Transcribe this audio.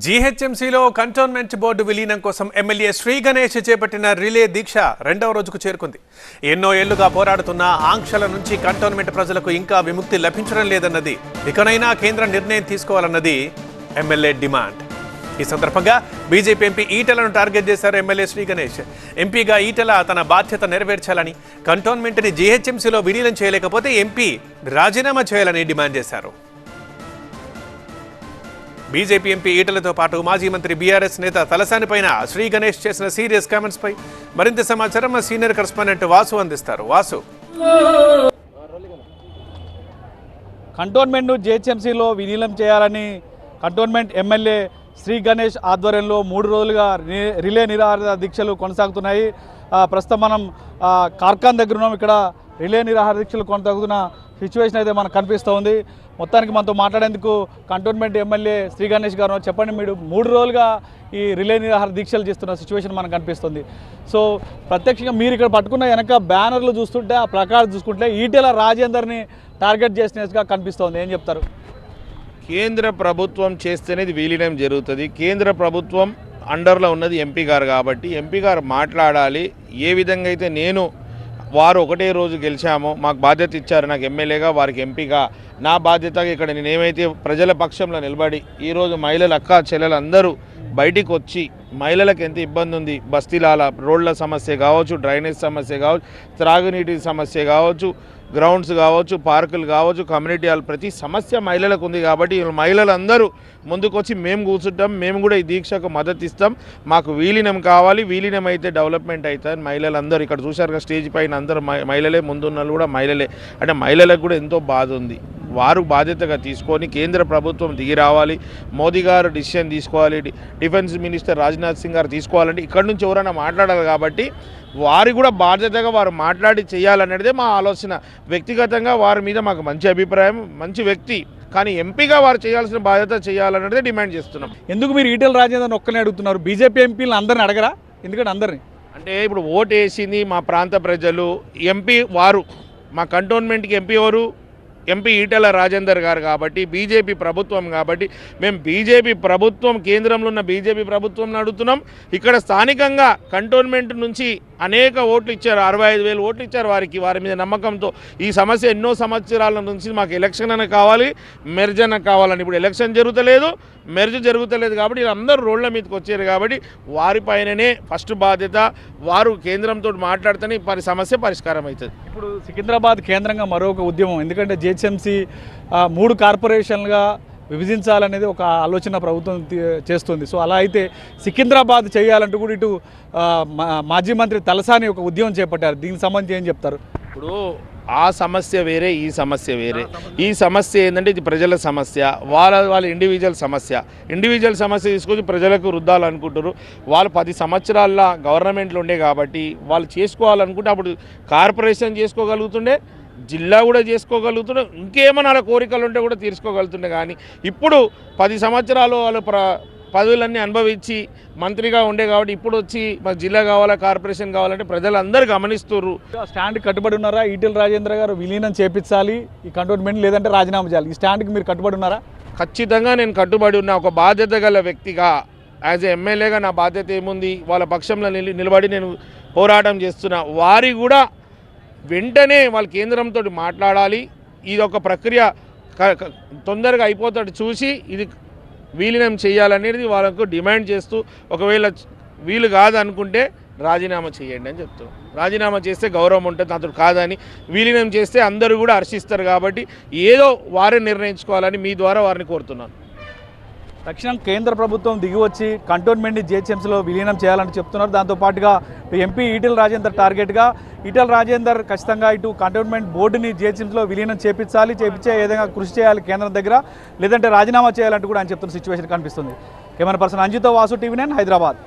జీహెచ్ఎంసీలో cantonment board విలీనం కోసం MLA Shri Ganesh చేపట్టిన రిలే దీక్ష రెండవ రోజుకు చేరుకుంది. ఎన్నో ఏళ్లుగా పోరాడుతున్న ఆంక్షల నుంచి కంటోన్మెంట్ ప్రజలకు ఇంకా విముక్తి లభించడం లేదన్నది, ఇకనైనా కేంద్రం నిర్ణయం తీసుకోవాలన్నది ఎమ్మెల్యే డిమాండ్. ఈ సందర్భంగా బీజేపీ ఎంపీ ఈటలను టార్గెట్ చేశారు ఎమ్మెల్యే శ్రీ గణేష్. ఎంపీగా ఈటల తన బాధ్యత నెరవేర్చాలని, కంటోన్మెంట్ని జీహెచ్ఎంసీలో విలీనం చేయలేకపోతే ఎంపీ రాజీనామా చేయాలని డిమాండ్ చేశారు. బీజేపీ ఎంపీ ఈటలతో పాటు మాజీ మంత్రి బీఆర్ఎస్ నేత తలసాని పైన శ్రీ గణేష్ చేసిన సీరియస్ కామెంట్స్ పై మరింత సమాచారం మా సీనియర్ కరెస్పాండెంట్ వాసు అందిస్తారు. వాసు, కంటోన్మెంట్ను జీహెచ్ఎంసీలో విలీనం చేయాలని కంటోన్మెంట్ ఎమ్మెల్యే శ్రీ గణేష్ ఆధ్వర్యంలో 3 రోజులుగా రిలే నిరాహార దీక్షలు కొనసాగుతున్నాయి. ప్రస్తుతం మనం కార్ఖాన్ దగ్గర ఉన్నాం. ఇక్కడ రిలే నిరాహార దీక్షలు కొనసాగుతున్న సిచ్యువేషన్ అయితే మనకు కనిపిస్తూ ఉంది. మొత్తానికి మనతో మాట్లాడేందుకు కంటోన్మెంట్ ఎమ్మెల్యే శ్రీ గణేష్ గారు, చెప్పండి, మీరు 3 రోజులుగా ఈ రిలే నిరాహార దీక్షలు చేస్తున్న సిచ్యువేషన్ మనకు కనిపిస్తుంది. సో ప్రత్యక్షంగా మీరు ఇక్కడ పట్టుకున్న వెనక బ్యానర్లు చూస్తుంటే, ఆ ప్రకారం చూసుకుంటే ఈటెల రాజేందర్ని టార్గెట్ చేసినట్టుగా కనిపిస్తోంది. ఏం చెప్తారు? కేంద్ర ప్రభుత్వం చేస్తేనే ఇది విలీనం జరుగుతుంది. కేంద్ర ప్రభుత్వం అండర్లో ఉన్నది ఎంపీ గారు కాబట్టి ఎంపీ గారు మాట్లాడాలి. ఏ విధంగా అయితే వారు ఒకటే రోజు గెలిచామో, మాకు బాధ్యత ఇచ్చారు, నాకు ఎమ్మెల్యేగా, వారికి ఎంపీగా, నా బాధ్యతగా ఇక్కడ నేనేమైతే ప్రజల పక్షంలో నిలబడి ఈరోజు మహిళలు, అక్క చెల్లెలు అందరూ బయటికి వచ్చి మహిళలకు ఎంత ఇబ్బంది ఉంది, బస్తీలాల రోడ్ల సమస్య కావచ్చు, డ్రైనేజ్ సమస్య కావచ్చు, త్రాగునీటి సమస్య కావచ్చు, గ్రౌండ్స్ కావచ్చు, పార్కులు కావచ్చు, కమ్యూనిటీ హాల్, ప్రతి సమస్య మహిళలకు ఉంది. కాబట్టి మహిళలందరూ ముందుకొచ్చి మేము కూర్చుంటాం, మేము కూడా ఈ దీక్షకు మద్దతు ఇస్తాం, మాకు విలీనం కావాలి, విలీనం అయితే డెవలప్మెంట్ అవుతుంది. మహిళలందరూ ఇక్కడ చూశారుగా స్టేజ్ పైన అందరూ మహిళలే, ముందున్న కూడా మహిళలే. అంటే మహిళలకు కూడా ఎంతో బాధ ఉంది. వారు బాధ్యతగా తీసుకొని కేంద్ర ప్రభుత్వం దిగి రావాలి, మోదీ గారు డిసిషన్ తీసుకోవాలి, డిఫెన్స్ మినిస్టర్ రాజ్నాథ్ సింగ్ గారు తీసుకోవాలంటే ఇక్కడ నుంచి ఎవరైనా మాట్లాడాలి. కాబట్టి వారి కూడా బాధ్యతగా వారు మాట్లాడి చేయాలనేదే మా ఆలోచన. వ్యక్తిగతంగా వారి మీద మాకు మంచి అభిప్రాయం, మంచి వ్యక్తి, కానీ ఎంపీగా వారు చేయాల్సిన బాధ్యత చేయాలనేదే డిమాండ్ చేస్తున్నాం. ఎందుకు మీరు ఈటెల రాజేందర్ని ఒక్కనే అడుగుతున్నారు? బీజేపీ ఎంపీలను అందరిని అడగరా? ఎందుకంటే అందరినీ అంటే ఇప్పుడు ఓటు వేసింది మా ప్రాంత ప్రజలు. ఎంపీ వారు, మా కంటోన్మెంట్కి ఎంపీ ఎవరు? ఎంపీ ఈటెల రాజేందర్ గారు. కాబట్టి బీజేపీ ప్రభుత్వం, కాబట్టి మేము బీజేపీ ప్రభుత్వం, కేంద్రంలో ఉన్న బీజేపీ ప్రభుత్వం అడుగుతున్నాం. ఇక్కడ స్థానికంగా కంటోన్మెంట్ నుంచి అనేక ఓట్లు ఇచ్చారు, 65,000 ఓట్లు ఇచ్చారు వారికి, వారి మీద నమ్మకంతో. ఈ సమస్య ఎన్నో సంవత్సరాల నుంచి మాకు ఎలక్షన్ అన్న కావాలి, మెర్జ్ అన్న కావాలని. ఇప్పుడు ఎలక్షన్ జరుగుతలేదు, మెర్జ్ జరుగుతలేదు. కాబట్టి అందరూ రోడ్ల మీదకి వచ్చారు. కాబట్టి వారిపైననే ఫస్ట్ బాధ్యత. వారు కేంద్రంతో మాట్లాడితేనే సమస్య పరిష్కారం అవుతుంది. ఇప్పుడు సికింద్రాబాద్ కేంద్రంగా మరొక ఉద్యమం, ఎందుకంటే జీహెచ్ఎంసీ 3 కార్పొరేషన్లుగా విభజించాలనేది ఒక ఆలోచన ప్రభుత్వం చేస్తుంది. సో అలా అయితే సికింద్రాబాద్ చేయాలంటూ కూడా ఇటు మాజీ మంత్రి తలసాని ఒక ఉద్యమం చేపట్టారు. దీనికి సంబంధించి ఏం చెప్తారు? ఇప్పుడు ఆ సమస్య వేరే, ఈ సమస్య వేరే. ఈ సమస్య ఏంటంటే ఇది ప్రజల సమస్య, వాళ్ళ ఇండివిజువల్ సమస్య తీసుకొని ప్రజలకు రుద్దాలనుకుంటారు. వాళ్ళు 10 సంవత్సరాల గవర్నమెంట్లో ఉండే కాబట్టి వాళ్ళు చేసుకోవాలనుకుంటే అప్పుడు కార్పొరేషన్ చేసుకోగలుగుతుండే, జిల్లా కూడా చేసుకోగలుగుతుండే, ఇంకేమైనా వాళ్ళ కోరికలు ఉంటే కూడా తీర్చుకోగలుగుతుండే. కానీ ఇప్పుడు 10 సంవత్సరాలు వాళ్ళు పదవులన్నీ అనుభవించి మంత్రిగా ఉండే కాబట్టి ఇప్పుడు వచ్చి మాకు జిల్లా కావాలా, కార్పొరేషన్ కావాలంటే ప్రజలందరూ గమనిస్తున్నారు. స్టాండ్ కట్టుబడి ఉన్నారా? ఈటెల రాజేందర్ గారు విలీనం చేపించాలి ఈ కంటోన్మెంట్, లేదంటే రాజీనామా చేయాలి, ఈ స్టాండ్కి మీరు కట్టుబడి ఉన్నారా? ఖచ్చితంగా నేను కట్టుబడి ఉన్నా. ఒక బాధ్యత గల వ్యక్తిగా, యాజ్ ఎ ఎమ్మెల్యేగా నా బాధ్యత ఏముంది? వాళ్ళ పక్షంలో నిలబడి నేను పోరాటం చేస్తున్నా. వారి కూడా వెంటనే వాళ్ళ కేంద్రంతో మాట్లాడాలి. ఇది ఒక ప్రక్రియ తొందరగా అయిపోతాడు చూసి ఇది విలీనం చేయాలనేది వాళ్ళకు డిమాండ్ చేస్తూ, ఒకవేళ వీలు కాదనుకుంటే రాజీనామా చేయండి అని చెప్తాం. రాజీనామా చేస్తే గౌరవం ఉంటుంది, అతడు కాదని. విలీనం చేస్తే అందరూ కూడా హర్షిస్తారు. కాబట్టి ఏదో వారే నిర్ణయించుకోవాలని మీ ద్వారా వారిని కోరుతున్నాను. తక్షణం కేంద్ర ప్రభుత్వం దిగివచ్చి కంటోన్మెంట్ని జీహెచ్ఎంసీలో విలీనం చేయాలని చెప్తున్నారు. దాంతోపాటుగా ఎంపీ ఈటెల రాజేందర్ టార్గెట్గా, ఈటెల రాజేందర్ ఖచ్చితంగా ఇటు కంటోన్మెంట్ బోర్డుని జీహెచ్ఎంసీలో విలీనం చేపించే విధంగా కృషి చేయాలి కేంద్రం దగ్గర, లేదంటే రాజీనామా చేయాలంటూ కూడా ఆయన చెప్తున్న సిచ్యువేషన్ కనిపిస్తుంది. కెమెరా పర్సన్ అంజితో, వాసు, TV9 హైదరాబాద్.